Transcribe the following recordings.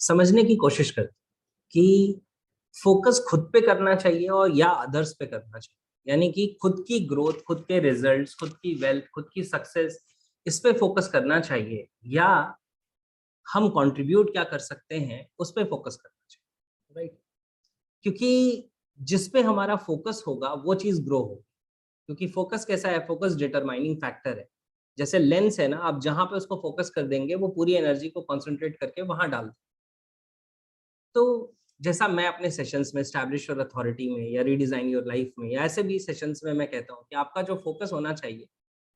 समझने की कोशिश करते हैं कि फोकस खुद पे करना चाहिए और या अदर्स पे करना चाहिए। यानी कि खुद की ग्रोथ, खुद के रिजल्ट्स, खुद की वेल्थ, खुद की सक्सेस, इस पे फोकस करना चाहिए या हम कंट्रीब्यूट क्या कर सकते हैं उस पे फोकस करना चाहिए, राइट? क्योंकि जिस पे हमारा फोकस होगा वो चीज़ ग्रो होगी। क्योंकि फोकस कैसा है? फोकस डिटरमाइनिंग फैक्टर है। जैसे लेंस है ना, आप जहाँ पे उसको फोकस कर देंगे वो पूरी एनर्जी को कंसंट्रेट करके वहाँ डाल दें। तो जैसा मैं अपने सेशंस में एस्टैब्लिश योर अथॉरिटी में या रीडिजाइन योर लाइफ में या ऐसे भी सेशंस में मैं कहता हूँ कि आपका जो फोकस होना चाहिए,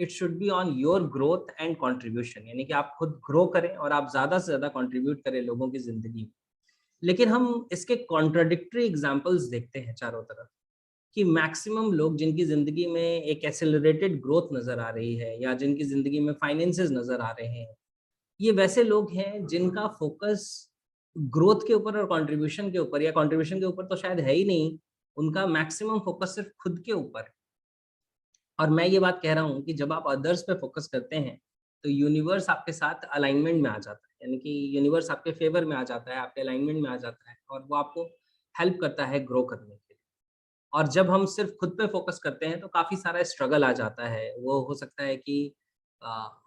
it should be on your growth and contribution. यानी कि आप खुद ग्रो करें और आप ज़्यादा से ज़्यादा कंट्रीब्यूट करें लोगों की ज़िंदगी में। लेकिन हम इसके कॉन्ट्राडिक्टरी एग्जाम्पल्स देखते हैं चारों तरफ कि मैक्सिमम लोग जिनकी ज़िंदगी में एक एक्सेलरेटेड ग्रोथ नज़र आ रही है या जिनकी ज़िंदगी में फाइनेंसेस नज़र आ रहे हैं, ये वैसे लोग हैं जिनका फ़ोकस ग्रोथ के ऊपर और कंट्रीब्यूशन के ऊपर या कंट्रीब्यूशन के ऊपर तो शायद है ही नहीं, उनका मैक्सिमम फ़ोकस सिर्फ़ खुद के ऊपर है। और मैं ये बात कह रहा हूँ कि जब आप अदर्स पे फ़ोकस करते हैं, तो यूनिवर्स आपके साथ अलाइनमेंट में आ जाता है। यानी कि यूनिवर्स आपके फ़ेवर में आ जाता है, आपके अलाइनमेंट में आ जाता है और वो आपको हेल्प करता है ग्रो करने के लिए। और जब हम सिर्फ़ खुद पे फ़ोकस करते हैं, तो काफ़ी सारा स्ट्रगल आ जाता है। वो हो सकता है कि अ,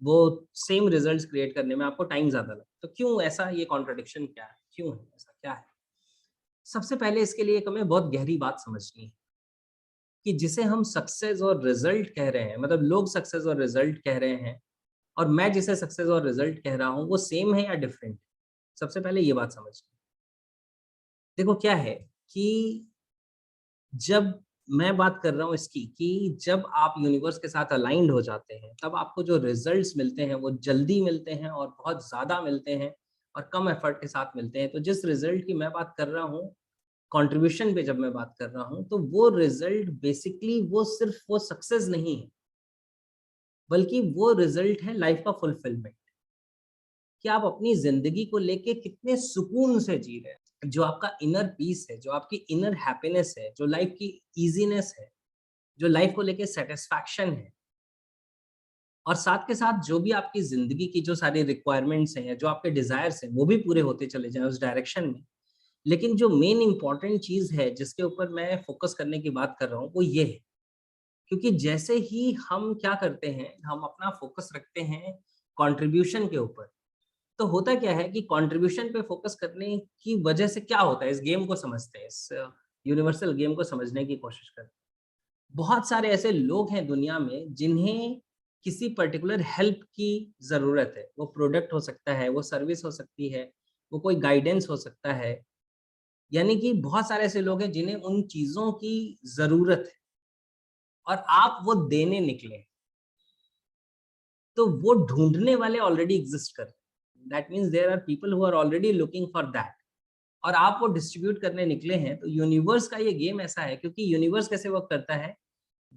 वो सेम रिज़ल्ट्स क्रिएट करने में आपको टाइम ज़्यादा लगे। तो क्यों ऐसा, ये कॉन्ट्रडिक्शन क्या है? क्यों है ऐसा, क्या है? सबसे पहले इसके लिए एक हमें बहुत गहरी बात समझनी है कि जिसे हम सक्सेस और रिज़ल्ट कह रहे हैं, मतलब लोग सक्सेस और रिज़ल्ट कह रहे हैं और मैं जिसे सक्सेस और रिज़ल्ट कह रहा हूँ, वो सेम है या डिफरेंट? सबसे पहले ये बात समझनी है। देखो क्या है कि जब मैं बात कर रहा हूँ इसकी कि जब आप यूनिवर्स के साथ अलाइन्ड हो जाते हैं, तब आपको जो रिज़ल्ट्स मिलते हैं, वो जल्दी मिलते हैं और बहुत ज़्यादा मिलते हैं और कम एफर्ट के साथ मिलते हैं। तो जिस रिज़ल्ट की मैं बात कर रहा हूँ, कंट्रीब्यूशन पे जब मैं बात कर रहा हूँ, तो वो रिज़ल्ट बेसिकली वो सिर्फ़ वो सक्सेस नहीं है, बल्कि वो रिज़ल्ट है लाइफ़ का फुलफिलमेंट, कि आप अपनी ज़िंदगी को लेके कितने सुकून से जी रहे हैं। जो आपका इनर पीस है, जो आपकी इनर हैप्पीनेस है, जो लाइफ़ की ईज़ीनेस है, जो लाइफ़ को लेके सैटिस्फैक्शन है और साथ के साथ जो भी आपकी ज़िंदगी की जो सारी रिक्वायरमेंट्स हैं, जो आपके डिज़ायर्स हैं, वो भी पूरे होते चले जाएँ उस डायरेक्शन में। लेकिन जो मेन इम्पोर्टेंट चीज़ है, जिसके ऊपर मैं फ़ोकस करने की बात कर रहा हूँ, वो ये है। क्योंकि जैसे ही हम क्या करते हैं, हम अपना फ़ोकस रखते हैं कंट्रीब्यूशन के ऊपर, तो होता क्या है कि कंट्रीब्यूशन पे फ़ोकस करने की वजह से क्या होता है, इस गेम को समझते हैं, इस यूनिवर्सल गेम को समझने की कोशिश करते हैं। बहुत सारे ऐसे लोग हैं दुनिया में जिन्हें किसी पर्टिकुलर हेल्प की ज़रूरत है। वो प्रोडक्ट हो सकता है, वो सर्विस हो सकती है, वो कोई गाइडेंस हो सकता है। यानी कि बहुत सारे ऐसे लोग हैं जिन्हें उन चीज़ों की ज़रूरत है और आप वो देने निकले हैं। तो वो ढूँढने वाले ऑलरेडी एग्ज़िस्ट करते हैं। That means there are people who are already looking for that और आप वो डिस्ट्रीब्यूट करने निकले हैं। तो यूनिवर्स का ये गेम ऐसा है, क्योंकि यूनिवर्स कैसे वर्क करता है,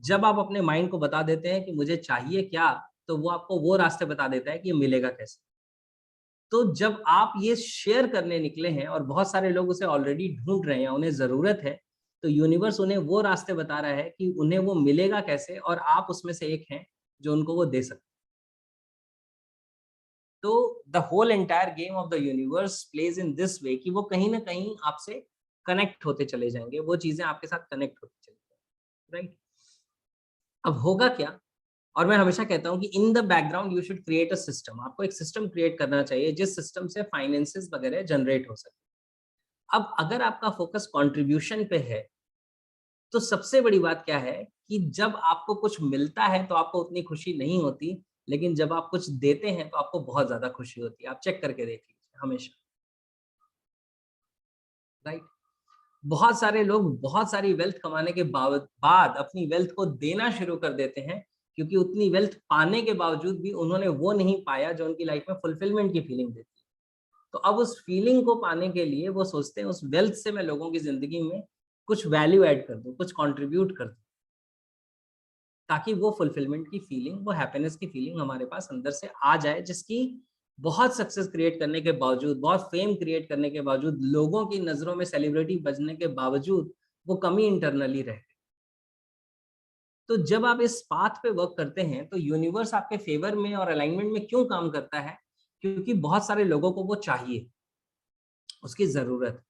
जब आप अपने माइंड को बता देते हैं कि मुझे चाहिए क्या, तो वो आपको वो रास्ते बता देता है कि ये मिलेगा कैसे। तो जब आप ये शेयर करने निकले हैं और बहुत सारे लोग उसे ऑलरेडी ढूँढ रहे हैं, उन्हें ज़रूरत है, तो यूनिवर्स उन्हें वो रास्ते बता रहा है कि उन्हें वो मिलेगा कैसे और आप उसमें से एक हैं, जो उनको वो दे सकते हैं। तो the whole entire game of the universe plays in this way कि वो कहीं न कहीं आपसे कनेक्ट होते चले जाएँगे, वो चीज़ें आपके साथ कनेक्ट होती चली जाएँगी, राइट? अब होगा क्या? और मैं हमेशा कहता हूँ कि in the background you should create a system. आपको एक सिस्टम क्रिएट करना चाहिए जिस सिस्टम से फाइनेंसेस वगैरह जनरेट हो सके। अब अगर आपका फोकस कंट्रीब्यूशन पे है, तो सबसे बड़ी बात क्या है कि जब आपको कुछ मिलता है तो आपको उतनी खुशी नहीं होती, लेकिन जब आप कुछ देते हैं तो आपको बहुत ज़्यादा खुशी होती है। आप चेक करके देख लीजिए हमेशा, राइट? बहुत सारे लोग बहुत सारी वेल्थ कमाने के बाद अपनी वेल्थ को देना शुरू कर देते हैं, क्योंकि उतनी वेल्थ पाने के बावजूद भी उन्होंने वो नहीं पाया जो उनकी लाइफ में फुलफिलमेंट की फीलिंग देती है। तो अब उस फीलिंग को पाने के लिए वो सोचते हैं उस वेल्थ से मैं लोगों की ज़िंदगी में कुछ वैल्यू ऐड कर दूँ, कुछ कंट्रीब्यूट कर दूँ, ताकि वो फुलफिलमेंट की फीलिंग, वो हैप्पीनेस की फीलिंग हमारे पास अंदर से आ जाए, जिसकी बहुत सक्सेस क्रिएट करने के बावजूद, बहुत फेम क्रिएट करने के बावजूद, लोगों की नज़रों में सेलिब्रिटी बजने के बावजूद, वो कमी इंटरनली रह गई। तो जब आप इस पाथ पे वर्क करते हैं, तो यूनिवर्स आपके फेवर में और अलाइनमेंट में क्यों काम करता है? क्योंकि बहुत सारे लोगों को वो चाहिए। उसकी जरूरत है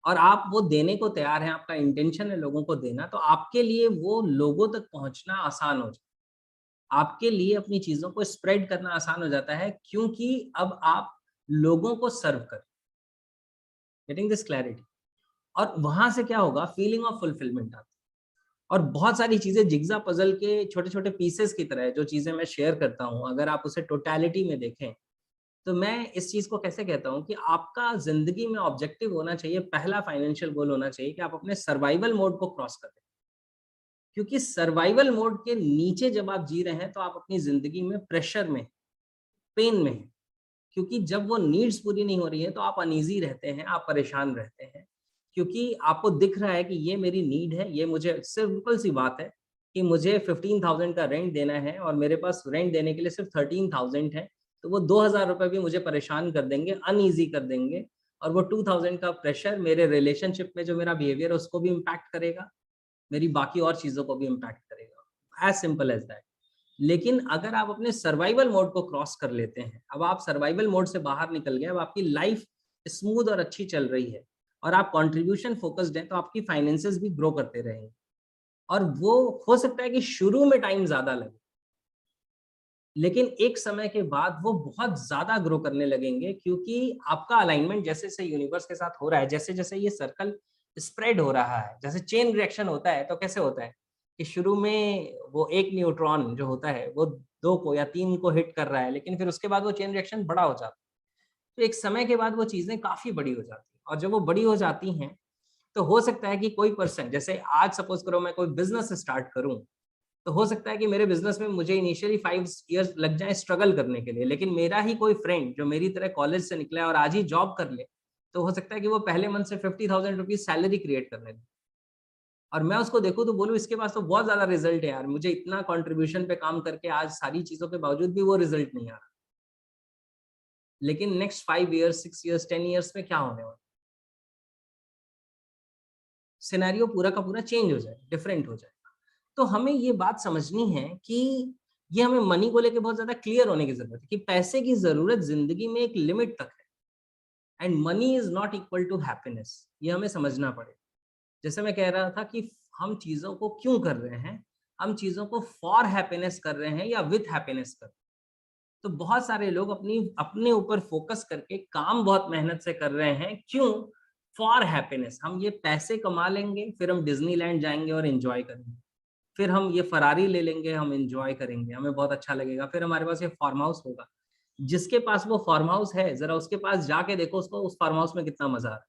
और आप वो देने को तैयार हैं, आपका इंटेंशन है लोगों को देना, तो आपके लिए वो लोगों तक पहुंचना आसान हो जाता है। आपके लिए अपनी चीजों को स्प्रेड करना आसान हो जाता है, क्योंकि अब आप लोगों को सर्व कर, गेटिंग दिस क्लैरिटी। और वहां से क्या होगा, फीलिंग ऑफ फुलफिलमेंट आता है। और बहुत सारी चीजें जिग्जा पजल के छोटे छोटे पीसेस की तरह है, जो चीजें मैं शेयर करता हूं, अगर आप उसे टोटलिटी में देखें, तो मैं इस चीज को कैसे कहता हूं कि आपका जिंदगी में ऑब्जेक्टिव होना चाहिए, पहला फाइनेंशियल गोल होना चाहिए कि आप अपने सर्वाइवल मोड को क्रॉस करें। क्योंकि सर्वाइवल मोड के नीचे जब आप जी रहे हैं, तो आप अपनी जिंदगी में प्रेशर में, पेन में हैं। क्योंकि जब वो नीड्स पूरी नहीं हो रही है, तो आप अनईजी रहते हैं, आप परेशान रहते हैं, क्योंकि आपको दिख रहा है कि ये मेरी नीड है, ये मुझे, सिंपल सी बात है कि मुझे 15,000 का रेंट देना है और मेरे पास रेंट देने के लिए सिर्फ 13,000 है, तो वो 2,000 रुपए भी मुझे परेशान कर देंगे, अनईजी कर देंगे। और वो 2,000 का प्रेशर मेरे रिलेशनशिप में जो मेरा बिहेवियर है उसको भी इम्पैक्ट करेगा, मेरी बाकी और चीजों को भी इम्पैक्ट करेगा, एज सिंपल एज दैट। लेकिन अगर आप अपने सर्वाइवल मोड को क्रॉस कर लेते हैं, अब आप सर्वाइवल मोड से बाहर निकल गए, अब आपकी लाइफ स्मूथ और अच्छी चल रही है और आप कंट्रीब्यूशन फोकस्ड हैं, तो आपकी फाइनेंसेस भी ग्रो करते रहेंगे। और वो हो सकता है कि शुरू में टाइम ज्यादा लगे, लेकिन एक समय के बाद वो बहुत ज्यादा ग्रो करने लगेंगे, क्योंकि आपका अलाइनमेंट जैसे जैसे यूनिवर्स के साथ हो रहा है, जैसे जैसे ये सर्कल स्प्रेड हो रहा है, जैसे चेन रिएक्शन होता है, तो कैसे होता है कि शुरू में वो एक न्यूट्रॉन जो होता है वो दो को या तीन को हिट कर रहा है, लेकिन फिर उसके बाद वो चेन रिएक्शन बड़ा हो जाता है। तो एक समय के बाद वो चीजें काफी बड़ी हो जाती हैं, और जब वो बड़ी हो जाती हैं, तो हो सकता है कि कोई पर्सन, जैसे आज सपोज करो मैं कोई बिजनेस स्टार्ट करूं, तो हो सकता है कि मेरे बिजनेस में मुझे इनिशियली 5 इयर्स लग जाए स्ट्रगल करने के लिए, लेकिन मेरा ही कोई फ्रेंड जो मेरी तरह कॉलेज से निकला है और आज ही जॉब कर ले, तो हो सकता है कि वो पहले मंथ से 50,000 रुपीज सैलरी क्रिएट करने लगे। और मैं उसको देखूं तो बोलूं इसके पास तो बहुत ज्यादा रिजल्ट है यार, मुझे इतना कंट्रीब्यूशन पे काम करके आज सारी चीजों के बावजूद भी वो रिजल्ट नहीं आ रहा। लेकिन नेक्स्ट 5 इयर्स, 6 इयर्स, 10 इयर्स में क्या होने वाला, सिनेरियो पूरा का पूरा चेंज हो जाए, डिफरेंट हो जाए। तो हमें ये बात समझनी है कि ये हमें मनी को लेके बहुत ज्यादा क्लियर होने की जरूरत है कि पैसे की जरूरत जिंदगी में एक लिमिट तक है, and money is not equal to happiness. ये हमें समझना पड़ेगा। जैसे मैं कह रहा था कि हम चीजों को क्यों कर रहे हैं, हम चीजों को फॉर हैप्पीनेस कर रहे हैं या विथ हैप्पीनेस कर रहे हैं। तो बहुत सारे लोग अपनी अपने ऊपर फोकस करके काम बहुत मेहनत से कर रहे हैं, क्यों, फॉर हैप्पीनेस। हम ये पैसे कमा लेंगे, फिर हम डिज्नीलैंड जाएंगे और एंजॉय करेंगे, फिर हम ये फरारी ले लेंगे, हम एंजॉय करेंगे, हमें बहुत अच्छा लगेगा, फिर हमारे पास ये फार्म हाउस होगा। जिसके पास वो फार्म हाउस है, जरा उसके पास जाके देखो उसको उस फार्म हाउस में कितना मजा आ रहा है।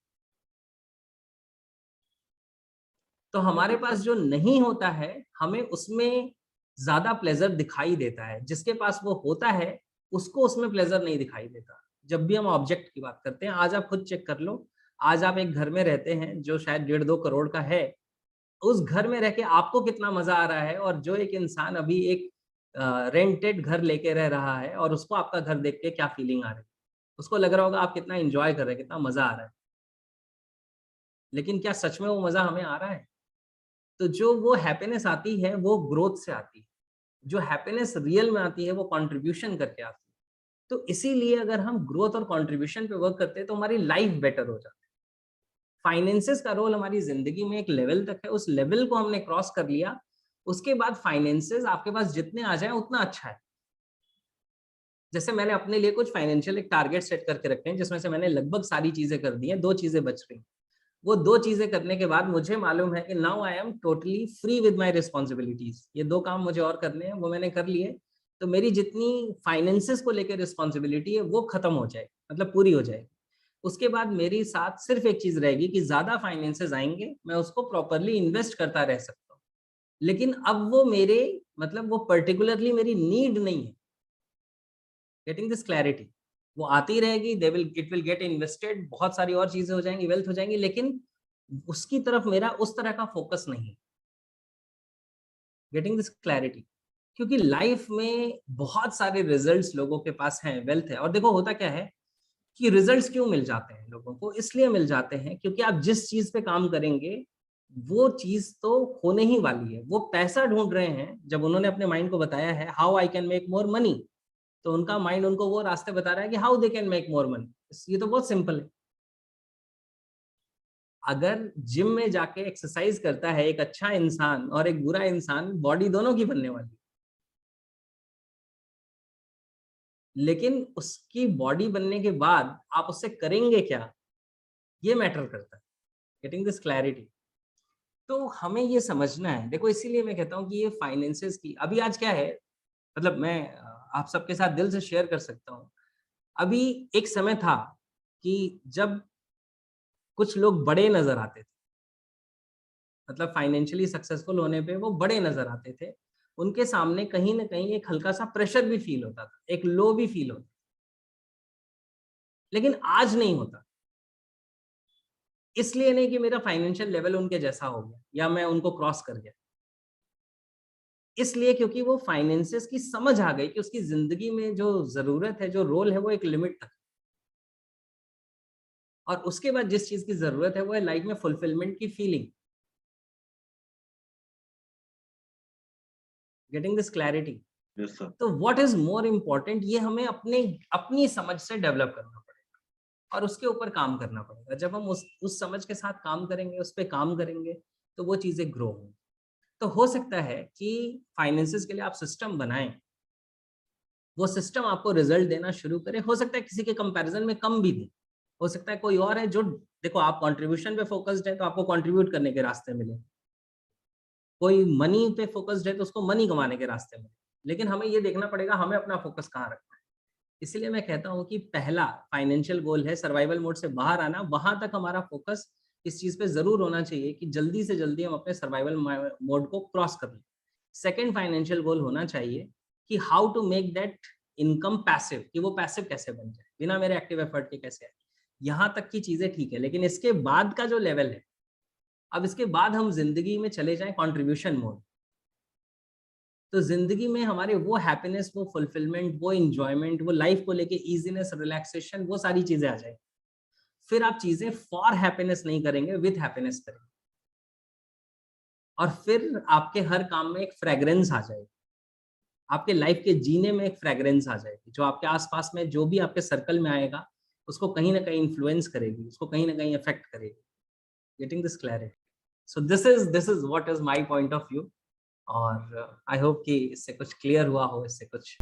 तो हमारे पास जो नहीं होता है, हमें उसमें ज्यादा प्लेजर दिखाई देता है, जिसके पास वो होता है उसको उसमें प्लेजर नहीं दिखाई देता। जब भी हम ऑब्जेक्ट की बात करते हैं, आज आप खुद चेक कर लो, आज आप एक घर में रहते हैं जो शायद 1.5-2 करोड़ का है, उस घर में रह के आपको कितना मजा आ रहा है, और जो एक इंसान अभी एक रेंटेड घर लेके रह रहा है और उसको आपका घर देख के क्या फीलिंग आ रही है, उसको लग रहा होगा आप कितना एंजॉय कर रहे हैं, कितना मजा आ रहा है। लेकिन क्या सच में वो मजा हमें आ रहा है? तो जो वो हैप्पीनेस आती है वो ग्रोथ से आती है, जो हैप्पीनेस रियल में आती है वो कंट्रीब्यूशन करके आती है। तो इसीलिए अगर हम ग्रोथ और कंट्रीब्यूशन पे वर्क करते हैं, तो हमारी लाइफ बेटर हो जाती है। फाइनेंसेस का रोल हमारी जिंदगी में एक लेवल तक है, उस लेवल को हमने क्रॉस कर लिया, उसके बाद फाइनेंसेस आपके पास जितने आ जाए उतना अच्छा है। जैसे मैंने अपने लिए कुछ फाइनेंशियल एक टारगेट सेट करके रखे हैं, जिसमें से मैंने लगभग सारी चीजें कर दी हैं, 2 चीजें बच रही हैं। वो 2 चीजें करने के बाद मुझे मालूम है कि now I am totally free with my responsibilities, ये 2 काम मुझे और करने हैं, वो मैंने कर लिए। तो मेरी जितनी फाइनेंसेस को लेकर रिस्पॉन्सिबिलिटी है वो खत्म हो जाए, मतलब पूरी हो जाएगी। उसके बाद मेरी साथ सिर्फ एक चीज रहेगी कि ज्यादा फाइनेंसेस आएंगे, मैं उसको प्रॉपरली इन्वेस्ट करता रह सकता हूँ। लेकिन अब वो मेरे, मतलब वो पर्टिकुलरली मेरी नीड नहीं है। गेटिंग दिस क्लैरिटी, वो आती रहेगी, they will, it will get invested, बहुत सारी और चीजें हो जाएंगी, वेल्थ हो जाएंगी, लेकिन उसकी तरफ मेरा उस तरह का फोकस नहीं। गेटिंग दिस क्लैरिटी, क्योंकि लाइफ में बहुत सारे रिजल्ट्स लोगों के पास हैं, वेल्थ है। और देखो होता क्या है कि रिजल्ट्स क्यों मिल जाते हैं लोगों को, इसलिए मिल जाते हैं क्योंकि आप जिस चीज पे काम करेंगे वो चीज तो होने ही वाली है। वो पैसा ढूंढ रहे हैं, जब उन्होंने अपने माइंड को बताया है how I can make more money, तो उनका माइंड उनको वो रास्ते बता रहा है कि how they can make more money. ये तो बहुत सिंपल है। अगर जिम में जाके एक्सरसाइज करता है एक अच्छा इंसान और एक बुरा इंसान, बॉडी दोनों की बनने वाली, लेकिन उसकी बॉडी बनने के बाद आप उससे करेंगे क्या, ये मैटर करता है। Getting this clarity. तो हमें ये समझना है, देखो इसीलिए मैं कहता हूँ कि ये फाइनेंसेस की अभी आज क्या है, मतलब मैं आप सबके साथ दिल से शेयर कर सकता हूँ। अभी एक समय था कि जब कुछ लोग बड़े नज़र आते थे, मतलब फाइनेंशियली सक्सेसफुल होने पे वो बड़े नज़र आते थे। उनके सामने कहीं न कहीं एक हल्का-सा प्रेशर भी फ़ील होता था, एक लो भी फ़ील होता, लेकिन आज नहीं होता। इसलिए नहीं कि मेरा फाइनेंशियल लेवल उनके जैसा हो गया या मैं उनको क्रॉस कर गया। इसलिए क्योंकि वो फाइनेंसेस की समझ आ गई कि उसकी ज़िंदगी में जो ज़रूरत है, जो रोल है, वो एक लिमिट तक, और उसके बाद जिस चीज़ की ज़रूरत है वो है लाइफ़ में फुलफिलमेंट की feeling. Getting this clarity. Yes sir. तो व्हाट इज़ मोर इम्पोर्टेंट, ये हमें अपनी समझ से डेवलप करना पड़ेगा और उसके ऊपर काम करना पड़ेगा। जब हम उस समझ के साथ काम करेंगे, उस पे काम करेंगे, तो वो चीज़ें ग्रो होंगी। तो हो सकता है कि फाइनेंसेस के लिए आप सिस्टम बनाएँ, वो सिस्टम आपको रिजल्ट देना शुरू करे, हो सकता है किसी के कंपैरिजन में कम भी दे। हो सकता है कोई और है जो, देखो आप कंट्रीब्यूशन पे फोकस्ड है तो आपको कंट्रीब्यूट करने के रास्ते मिले। कोई मनी पे फोकस्ड है तो उसको मनी कमाने के रास्ते मिले। लेकिन हमें ये देखना पड़ेगा हमें अपना फोकस कहाँ रखना है। इसीलिए मैं कहता हूँ कि पहला फाइनेंशियल गोल है सर्वाइवल मोड से बाहर आना, वहाँ तक हमारा फोकस इस चीज़ पे ज़रूर होना चाहिए कि जल्दी से जल्दी हम अपने सर्वाइवल मोड को क्रॉस कर लें। सेकंड फाइनेंशियल गोल होना चाहिए कि how to make that income passive, कि वो पैसिव कैसे बन जाए, बिना मेरे एक्टिव एफर्ट के कैसे आए। यहाँ तक की चीज़ें ठीक है, लेकिन इसके बाद का जो लेवल है, अब इसके बाद हम ज़िंदगी में चले जाएँ कंट्रीब्यूशन मोड। तो ज़िंदगी में हमारे वो हैप्पीनेस, वो फुलफिलमेंट, वो एन्जॉयमेंट, वो लाइफ़ को लेके ईज़ीनेस, रिलैक्सेशन, वो सारी चीज़ें आ जाएँगी। फिर आप चीज़ें फॉर हैप्पीनेस नहीं करेंगे, विथ हैप्पीनेस करेंगे। और फिर आपके हर काम में एक फ्रेग्रेंस आ जाएगी। आपके लाइफ़ के जीने में एक फ्रेग्रेंस आ जाएगी, जो आपके आस-पास में जो भी आपके सर्कल में आएगा, उसको कहीं न कहीं इन्फ्लुएंस करेगी, उसको कहीं न कहीं अफ़ेक्ट करेगी। Getting this clarity. So this is what is my point of view, और आई होप कि इससे कुछ क्लियर हुआ हो, इससे कुछ